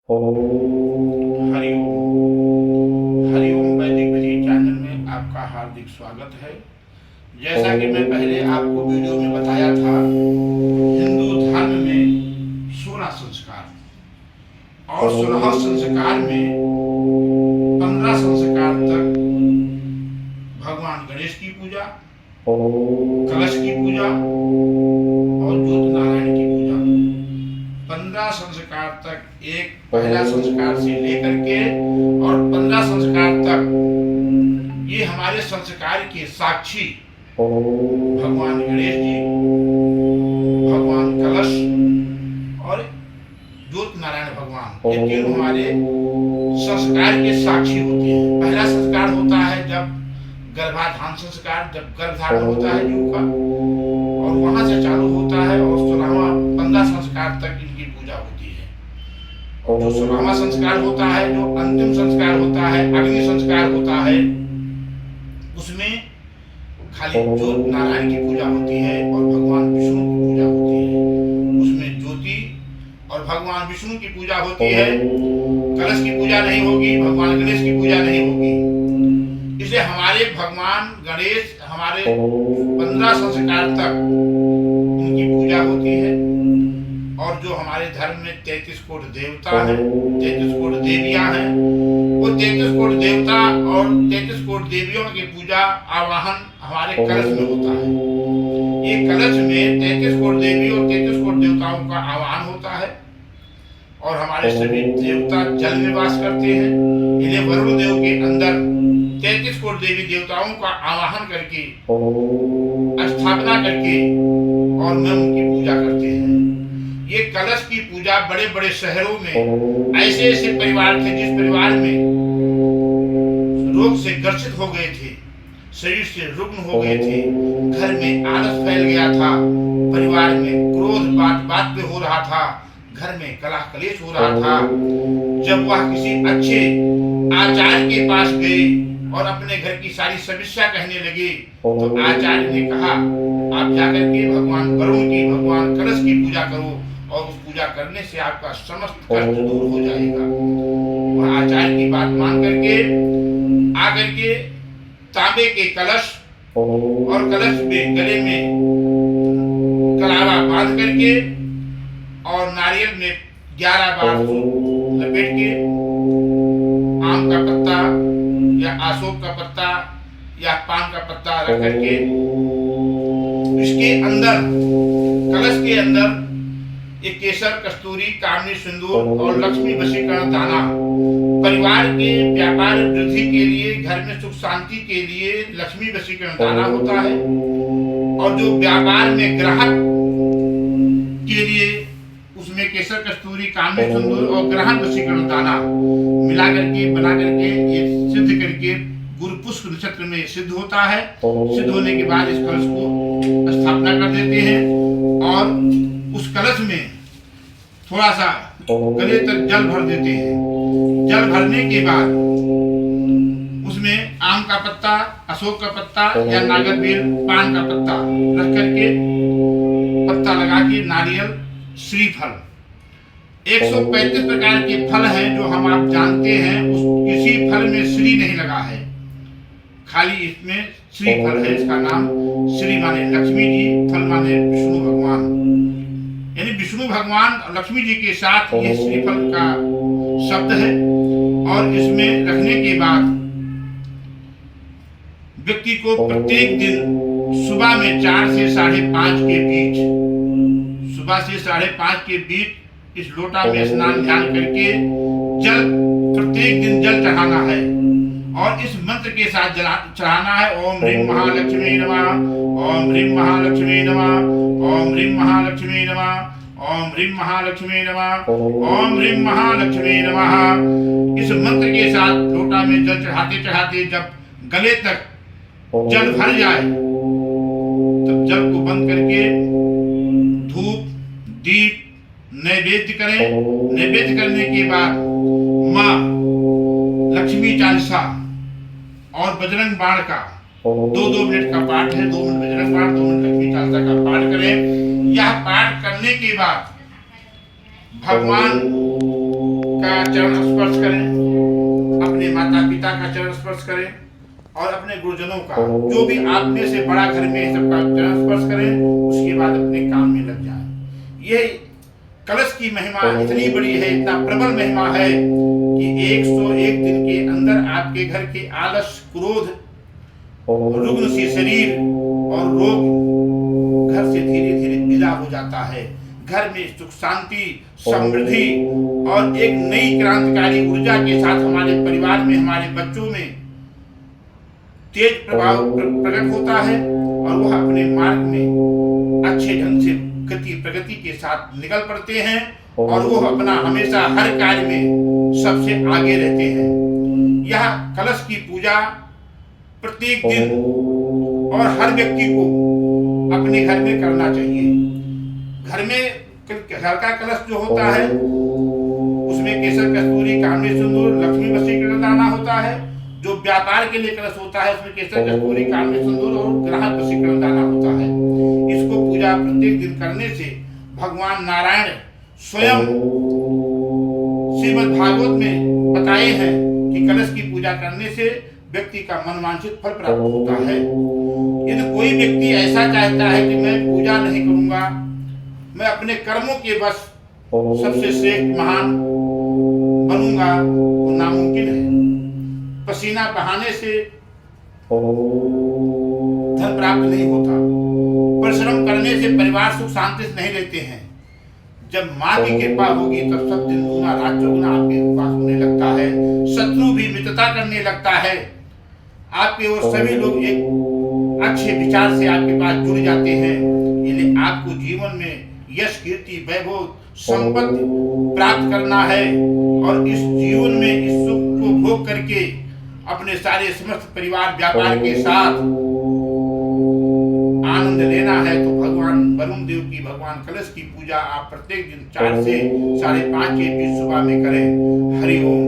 हरिओम वैदिक विधि चैनल में आपका हार्दिक स्वागत है। जैसा कि मैं पहले आपको वीडियो में बताया था, हिंदू धर्म में 16 संस्कार और 16 संस्कार में 15 संस्कार तक भगवान गणेश की पूजा, कलश की पूजा और ज्योत नारायण की पूजा। 15 संस्कार तक, एक पहला संस्कार से लेकर के और 15 संस्कार तक ये हमारे संस्कार के साक्षी भगवान गणेश जी, भगवान कलश और ज्योत नारायण भगवान, ये तीनों हमारे संस्कार के साक्षी होते हैं। पहला संस्कार होता है जब गर्भाधान संस्कार, जब गर्भधारण होता है जीव का, और वहां से चालू होता है और 16वां 15 संस्कार तक इनकी पूजा होती है। और जो 16वां संस्कार होता है, जो अंतिम संस्कार होता है, अग्नि संस्कार होता है, उसमें खाली ज्योत नारायण की पूजा होती है और भगवान विष्णु की पूजा होती है। उसमें ज्योति और भगवान विष्णु की पूजा होती है। कलश की पूजा नहीं होगी, भगवान गणेश की पूजा नहीं होगी। इसलिए हमारे भगवान गणेश हमारे 15 संस्कार तक उनकी पूजा होती है। और जो हमारे धर्म में 33 कोटि देवता हैं, 33 कोटि देवियां हैं, वो 33 कोटि देवता और 33 कोटि देवियों की पूजा आवाहन हमारे कलश में होता है। ये कलश में 33 कोटि देवी और 33 कोटि देवताओं का आवाहन होता है। और हमारे सभी देवता जल में वास करते हैं। इन्हें वरुण देव के अंदर 33 कोटि देवी देवताओं का आवाहन करके, स्थापना करके और में उनकी पूजा करते हैं। ये कलश की पूजा बड़े बड़े शहरों में ऐसे ऐसे परिवार थे जिस परिवार में रोग से ग्रसित हो गए थे, शरीर से रुग्ण हो गए थे, घर में आलस फैल गया था, परिवार में क्रोध बात बात पे हो रहा था, घर में कलह कलेश हो रहा था। जब वह किसी अच्छे आचार्य के पास गए और अपने घर की सारी समस्या कहने लगे, तो आचार्य ने कहा, आप जाकर के भगवान वरुण की, भगवान कलश की पूजा करो और उस पूजा करने से आपका समस्त कष्ट दूर हो जाएगा। वह आचार्य की बात मान करके आकर के तांबे के कलश और कलश में गले में कलावा बांध करके और नारियल में 11 बार लपेट के, आम का पत्ता या अशोक का पत्ता या पान का पत्ता रख करके, इसके अंदर, कलश के अंदर एक केसर, कस्तूरी, कामनी, सिंदूर और लक्ष्मी वशीकरण दाना, परिवार के व्यापार वृद्धि के लिए, घर में सुख शांति के लिए लक्ष्मी वशीकरण दाना होता है। और जो व्यापार में ग्राहक के लिए, उसमें केसर, कस्तूरी, कामनी, सिंदूर और ग्राहक वशीकरण दाना मिला करके, बना करके, ये सिद्ध करके गुरु पुष्प नक्षत्र में सिद्ध होता है। सिद्ध होने के बाद इस कलश को स्थापना कर देते हैं और उस कलश में थोड़ा सा गले तक जल भर देते हैं। जल भरने के बाद उसमें आम का पत्ता, अशोक का पत्ता या नागरबेल, पान का पत्ता रख करके, पत्ता लगा के, नारियल, श्रीफल, 135 प्रकार के फल हैं जो हम आप जानते हैं। उस किसी फल में श्री नहीं लगा है, खाली इसमें श्रीफल है। इसका नाम श्री माने लक्ष्मी जी, फल माने विष्णु भगवान, यानी विष्णु भगवान और लक्ष्मी जी के साथ ये श्रीफल का शब्द है। और इसमें रखने के बाद व्यक्ति को प्रत्येक दिन सुबह में 4 से 5:30 के बीच, सुबह से 5:30 के बीच इस लोटा में स्नान ध्यान करके जल, प्रत्येक दिन जल चढ़ाना है। और इस मंत्र के साथ चढ़ाना है, ओम ह्रीं महालक्ष्मी नमः, ओम ह्रीं महालक्ष्मी नमः, ओम ह्रीं महालक्ष्मी नमः, ओम ह्रीं महालक्ष्मी नमः, ओम ह्रीं महालक्ष्मी नमः। इस मंत्र के साथ लोटा में जल चढ़ाते चढ़ाते जब गले तक जल भर जाए, तब जल को बंद करके धूप, दीप, नैवेद्य करें। नैवेद्य करने के बाद माँ लक्ष्मी चालीसा और बजरंग बाण का 2-2 मिनट का पाठ है, 2 मिनट बजरंग बाण, 2 मिनट लक्ष्मी चालीसा का पाठ करें। यह पाठ करने के बाद भगवान का चरण स्पर्श करें, अपने माता पिता का चरण स्पर्श करें और अपने गुरुजनों का, जो भी आप में से बड़ा घर में सबका चरण स्पर्श करें। उसके बाद अपने काम में लग जाएं। ये कलश की महिमा इतनी बड़ी है, इतना प्रबल महिमा है कि 101 दिन के अंदर आपके घर के आलस, क्रोध, रुग्ण सी शरीर और रोग घर से धीरे धीरे विदा हो जाता है। घर में सुख शांति, समृद्धि और एक नई क्रांतिकारी ऊर्जा के साथ हमारे परिवार में, हमारे बच्चों में तेज प्रभाव प्रकट होता है और वह अपने मार्ग में अच्छे ढंग से गति प्रगति के साथ निकल पड़ते हैं और वह अपना हमेशा हर कार्य में सबसे आगे रहते हैं। यह कलश की पूजा प्रत्येक दिन और हर व्यक्ति को अपने घर में करना चाहिए। घर का कलश जो होता है उसमें केसर, कस्तूरी, कामनी, सिंदूर, लक्ष्मी वशीकरण दाना होता है। जो व्यापार के लिए कलश होता है उसमें केसर, कस्तूरी, कामनी, सिंदूर और ग्राहक वशीकरण दाना होता है। इसको पूजा प्रत्येक दिन करने से भगवान नारायण स्वयं श्रीमद् भागवत में बताए हैं कि कलश की पूजा करने से व्यक्ति का मनवांछित फल प्राप्त होता है। यदि कोई व्यक्ति ऐसा चाहता है कि मैं पूजा नहीं करूंगा, मैं अपने कर्मों के बस सबसे श्रेष्ठ महान बनूंगा, वो नामुमकिन है। पसीना बहाने से धन प्राप्त नहीं होता, परिश्रम करने से परिवार सुख शांति से नहीं रहते हैं। जब माँ की कृपा होगी तब सब दिन गुना रात चौगुना आपके पास होने लगता है। शत्रु भी मित्रता करने लगता है। आपके वो सभी लोग एक अच्छे विचार से आपके पास जुड़ जाते हैं। इसलिए आपको जीवन में यश, कीर्ति, वैभव, संपत्ति प्राप्त करना है और इस जीवन में इस सुख को भोग करके अपने सारे समस्त परिवार व्यापार के साथ आनंद लेना है। तो भगवान वरुण देव की, भगवान कलश की पूजा आप प्रत्येक दिन 4 से 5:30 के बीच सुबह में करें। हरि ओम।